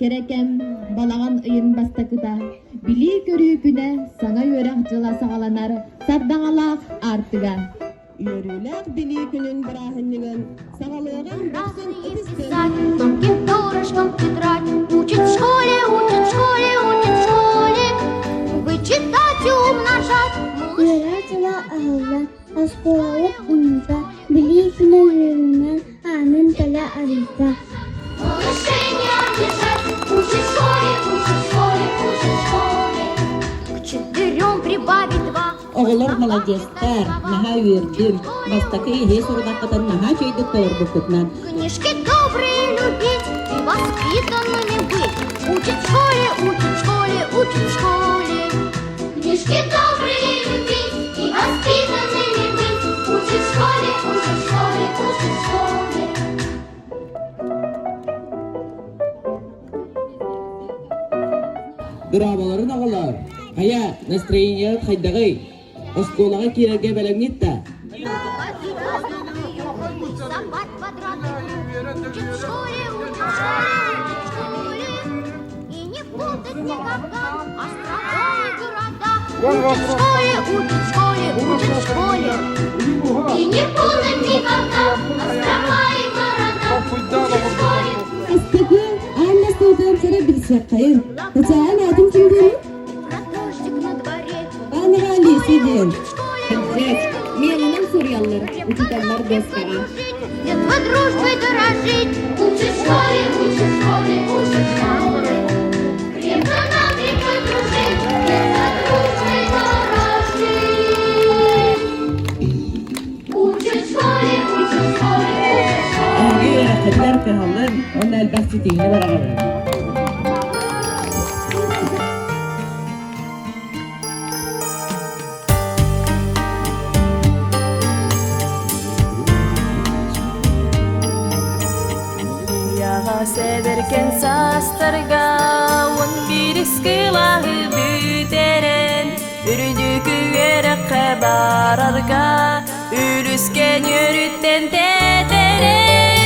Керекем балаган ыйын бастакыта. Били көрүүпүнө саңа өрөк жыла сагаланар сардаңалаак артыга. Yörülek bili günün bırakınlığın sağlığın baksın Писать, тонким перышком тетрадь. Учит в школе, учит в школе, учит в школе. Вычитать и умножать. Yöre ağla, askolalık unta, bili güne yürüme, anın tala arıza. Улучшение бежать. Учит в школе, учит в школе, учит в школе. К 4 прибавить 2. Oğullar молодецтар, наха үйердім. Бастакы ihe сурдақытын наха чөйді торбукытнан. Книжки добрые любить и воспитанными быть. Учит в школе, учит в школе, учит в школе. Книжки добрые любить и воспитанными быть. Учит в школе, учит в школе, учит в школе. Браваларын ағалар. Ая, настроение хайдағай. Осколаға керерге бәләңнетті. Рисовать квадраты. Учит в школе, учит в школе, учит в школе. И не путать никогда острова и города. Учит в школе, учит в школе, учит в школе. И не путать никогда острова и города. Учит в школе. Астыгы Анна Султанцара билсек кайын. Качаан атын кимден? Про дождик на дворе. Анығали сиден. В школе Концерт. Менің сурьяллар, учителлар достара. детство дружбой дорожить. Учит в школе, учит в школе, учит в школе. Крепко нам крепко дружить, детство дружбой дорожить. Учит в школе, учит в школе, учит в школе. Ağabey yarakatlar kıhallar, onun elbette teyini var ağabey. Яға себеркен састырға он бирискылағы бүтерен үрдікі өріққа барарға үліскен өріттен тетерен